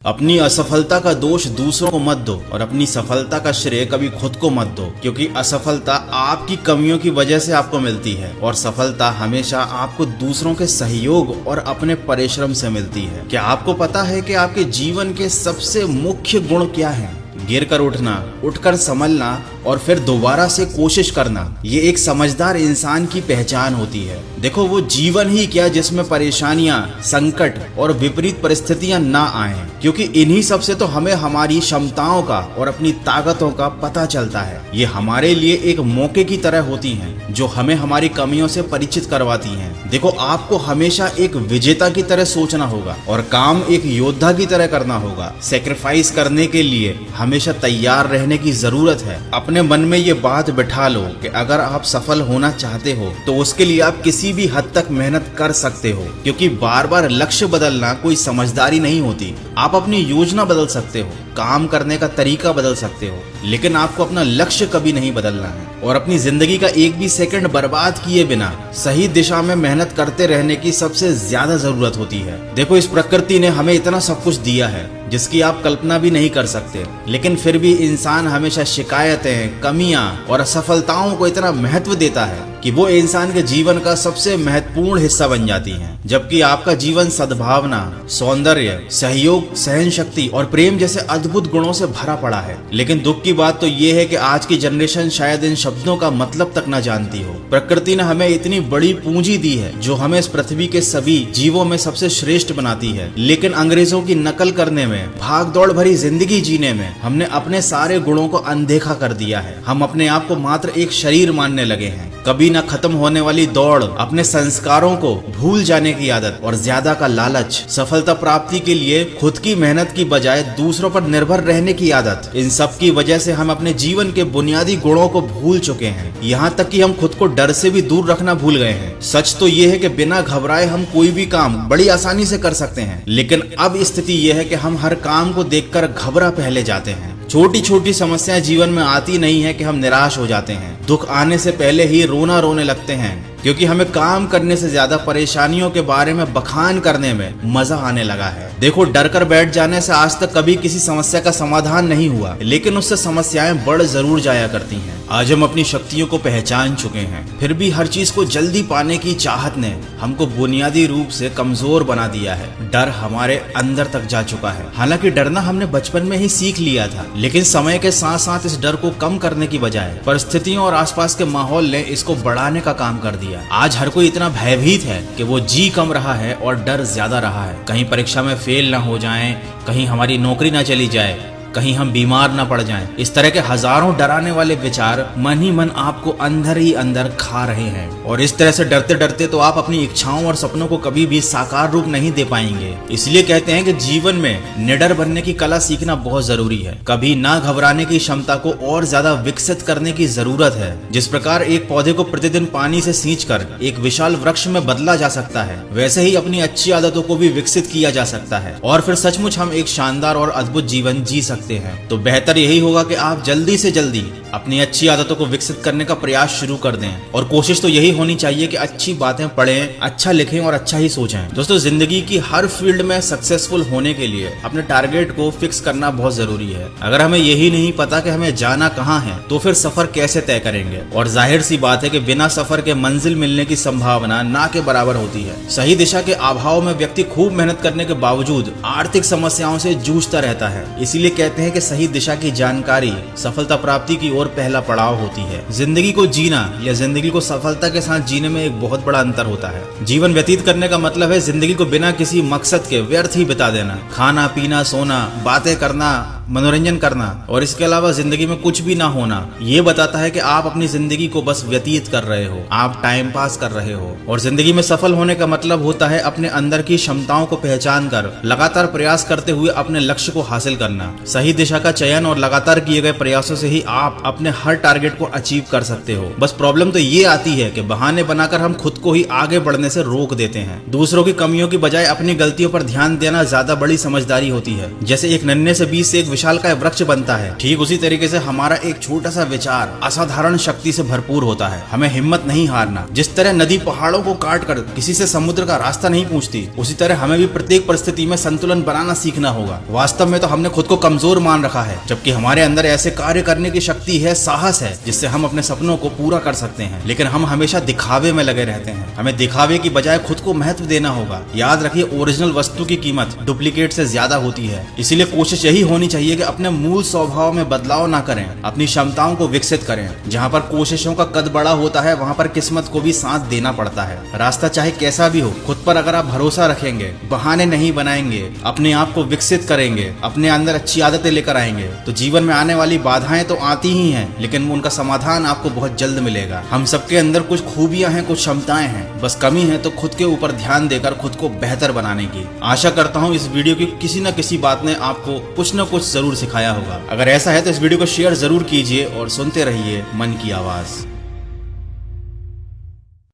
अपनी असफलता का दोष दूसरों को मत दो और अपनी सफलता का श्रेय कभी खुद को मत दो, क्योंकि असफलता आपकी कमियों की वजह से आपको मिलती है और सफलता हमेशा आपको दूसरों के सहयोग और अपने परिश्रम से मिलती है। क्या आपको पता है कि आपके जीवन के सबसे मुख्य गुण क्या हैं? गिर कर उठना, उठकर संभलना और फिर दोबारा से कोशिश करना, ये एक समझदार इंसान की पहचान होती है। देखो, वो जीवन ही क्या जिसमें परेशानियां, संकट और विपरीत परिस्थितियां ना आए, क्योंकि इन्हीं सब से तो हमें हमारी क्षमताओं का और अपनी ताकतों का पता चलता है। ये हमारे लिए एक मौके की तरह होती हैं, जो हमें हमारी कमियों से परिचित करवाती हैं। देखो, आपको हमेशा एक विजेता की तरह सोचना होगा और काम एक योद्धा की तरह करना होगा। सेक्रीफाइस करने के लिए हमेशा तैयार रहने की जरूरत है। अपने मन में ये बात बिठा लो कि अगर आप सफल होना चाहते हो तो उसके लिए आप किसी भी हद तक मेहनत कर सकते हो, क्योंकि बार बार लक्ष्य बदलना कोई समझदारी नहीं होती। आप अपनी योजना बदल सकते हो, काम करने का तरीका बदल सकते हो, लेकिन आपको अपना लक्ष्य कभी नहीं बदलना है। और अपनी जिंदगी का एक भी सेकंड बर्बाद किए बिना सही दिशा में मेहनत करते रहने की सबसे ज्यादा जरूरत होती है। देखो, इस प्रकृति ने हमें इतना सब कुछ दिया है जिसकी आप कल्पना भी नहीं कर सकते, लेकिन फिर भी इंसान हमेशा शिकायतें, कमियां और असफलताओं को इतना महत्व देता है कि वो इंसान के जीवन का सबसे महत्वपूर्ण हिस्सा बन जाती हैं। जबकि आपका जीवन सद्भावना, सौंदर्य, सहयोग, सहन शक्ति और प्रेम जैसे अद्भुत गुणों से भरा पड़ा है। लेकिन दुख की बात तो ये है कि आज की जनरेशन शायद इन शब्दों का मतलब तक न जानती हो। प्रकृति ने हमें इतनी बड़ी पूंजी दी है जो हमें इस पृथ्वी के सभी जीवों में सबसे श्रेष्ठ बनाती है, लेकिन अंग्रेजों की नकल करने में, भाग दौड़ भरी जिंदगी जीने में हमने अपने सारे गुणों को अनदेखा कर दिया है। हम अपने आप को मात्र एक शरीर मानने लगे हैं। कभी न खत्म होने वाली दौड़, अपने संस्कारों को भूल जाने की आदत और ज्यादा का लालच, सफलता प्राप्ति के लिए खुद की मेहनत की बजाय दूसरों पर निर्भर रहने की आदत, इन सब की वजह से हम अपने जीवन के बुनियादी गुणों को भूल चुके हैं। यहाँ तक कि हम खुद को डर से भी दूर रखना भूल गए हैं। सच तो ये है कि बिना घबराए हम कोई भी काम बड़ी आसानी से कर सकते हैं, लेकिन अब स्थिति ये है कि हम हर काम को देखकर घबरा पहले जाते हैं। छोटी छोटी समस्याएं जीवन में आती नहीं है कि हम निराश हो जाते हैं। दुख आने से पहले ही रोने लगते हैं, क्योंकि हमें काम करने से ज्यादा परेशानियों के बारे में बखान करने में मजा आने लगा है। देखो, डर कर बैठ जाने से आज तक कभी किसी समस्या का समाधान नहीं हुआ, लेकिन उससे समस्याएं बढ़ जरूर जाया करती हैं। आज हम अपनी शक्तियों को पहचान चुके हैं, फिर भी हर चीज को जल्दी पाने की चाहत ने हमको बुनियादी रूप से कमजोर बना दिया है। डर हमारे अंदर तक जा चुका है। हालांकि डरना हमने बचपन में ही सीख लिया था, लेकिन समय के साथ साथ इस डर को कम करने की बजाय परिस्थितियों और आसपास के माहौल ने इसको बढ़ाने का काम कर दिया। आज हर कोई इतना भयभीत है कि वो जी कम रहा है और डर ज्यादा रहा है। कहीं परीक्षा में फेल ना हो जाएं, कहीं हमारी नौकरी ना चली जाए, कहीं हम बीमार ना पड़ जाएं। इस तरह के हजारों डराने वाले विचार मन ही मन आपको अंदर ही अंदर खा रहे हैं, और इस तरह से डरते डरते तो आप अपनी इच्छाओं और सपनों को कभी भी साकार रूप नहीं दे पाएंगे। इसलिए कहते हैं कि जीवन में निडर बनने की कला सीखना बहुत जरूरी है। कभी ना घबराने की क्षमता को और ज्यादा विकसित करने की जरूरत है। जिस प्रकार एक पौधे को प्रतिदिन पानी से सींचकर एक विशाल वृक्ष में बदला जा सकता है, वैसे ही अपनी अच्छी आदतों को भी विकसित किया जा सकता है, और फिर सचमुच हम एक शानदार और अद्भुत जीवन जी सकते हैं। तो बेहतर यही होगा कि आप जल्दी से जल्दी अपनी अच्छी आदतों को विकसित करने का प्रयास शुरू कर दें, और कोशिश तो यही होनी चाहिए कि अच्छी बातें पढ़ें, अच्छा लिखें और अच्छा ही सोचें। दोस्तों, जिंदगी की हर फील्ड में सक्सेसफुल होने के लिए अपने टारगेट को फिक्स करना बहुत जरूरी है। अगर हमें यही नहीं पता कि हमें जाना कहाँ है, तो फिर सफर कैसे तय करेंगे? और जाहिर सी बात है कि बिना सफर के मंजिल मिलने की संभावना ना के बराबर होती है। सही दिशा के अभाव में व्यक्ति खूब मेहनत करने के बावजूद आर्थिक समस्याओं से जूझता रहता है। इसीलिए कहते हैं कि सही दिशा की जानकारी सफलता प्राप्ति की ओर पहला पड़ाव होती है। जिंदगी को जीना या जिंदगी को सफलता के साथ जीने में एक बहुत बड़ा अंतर होता है। जीवन व्यतीत करने का मतलब है जिंदगी को बिना किसी मकसद के व्यर्थ ही बिता देना, खाना पीना, सोना, बातें करना, मनोरंजन करना, और इसके अलावा जिंदगी में कुछ भी ना होना। ये बताता है कि आप अपनी जिंदगी को बस व्यतीत कर रहे हो, आप टाइम पास कर रहे हो। और जिंदगी में सफल होने का मतलब होता है अपने अंदर की क्षमताओं को पहचान कर लगातार प्रयास करते हुए अपने लक्ष्य को हासिल करना। सही दिशा का चयन और लगातार किए गए प्रयासों से ही आप अपने हर टारगेट को अचीव कर सकते हो। बस प्रॉब्लम तो ये आती है कि बहाने बनाकर हम खुद को ही आगे बढ़ने से रोक देते हैं। दूसरों की कमियों की बजाय अपनी गलतियों पर ध्यान देना ज्यादा बड़ी समझदारी होती है। जैसे एक नन्हे से बीज से एक विशालकाय वृक्ष बनता है, ठीक उसी तरीके से हमारा एक छोटा सा विचार असाधारण शक्ति से भरपूर होता है। हमें हिम्मत नहीं हारना। जिस तरह नदी पहाड़ों को काट कर किसी से समुद्र का रास्ता नहीं पूछती, उसी तरह हमें भी प्रत्येक परिस्थिति में संतुलन बनाना सीखना होगा। वास्तव में तो हमने खुद को कमजोर मान रखा है, जबकि हमारे अंदर ऐसे कार्य करने की शक्ति है, साहस है, जिससे हम अपने सपनों को पूरा कर सकते हैं। लेकिन हम हमेशा दिखावे में लगे रहते हैं। हमें दिखावे की बजाय खुद को महत्व देना होगा। याद रखिए, ओरिजिनल वस्तु की कीमत डुप्लीकेट से ज्यादा होती है। इसीलिए कोशिश यही होनी चाहिए कि अपने मूल स्वभाव में बदलाव ना करें, अपनी क्षमताओं को विकसित करें। जहाँ पर कोशिशों का कद बड़ा होता है, वहाँ पर किस्मत को भी साथ देना पड़ता है। रास्ता चाहे कैसा भी हो, खुद पर अगर आप भरोसा रखेंगे, बहाने नहीं बनाएंगे, अपने आप को विकसित करेंगे, अपने अंदर अच्छी आदतें लेकर आएंगे, तो जीवन में आने वाली बाधाएं तो आती ही हैं, लेकिन उनका समाधान आपको बहुत जल्द मिलेगा। हम सबके अंदर कुछ खूबियां हैं, कुछ क्षमताएं हैं, बस कमी है तो खुद के ऊपर ध्यान देकर खुद को बेहतर बनाने की। आशा करता हूँ इस वीडियो की किसी न किसी बात ने आपको कुछ न कुछ जरूर सिखाया होगा। अगर ऐसा है तो इस वीडियो को शेयर जरूर कीजिए और सुनते रहिए मन की आवाज।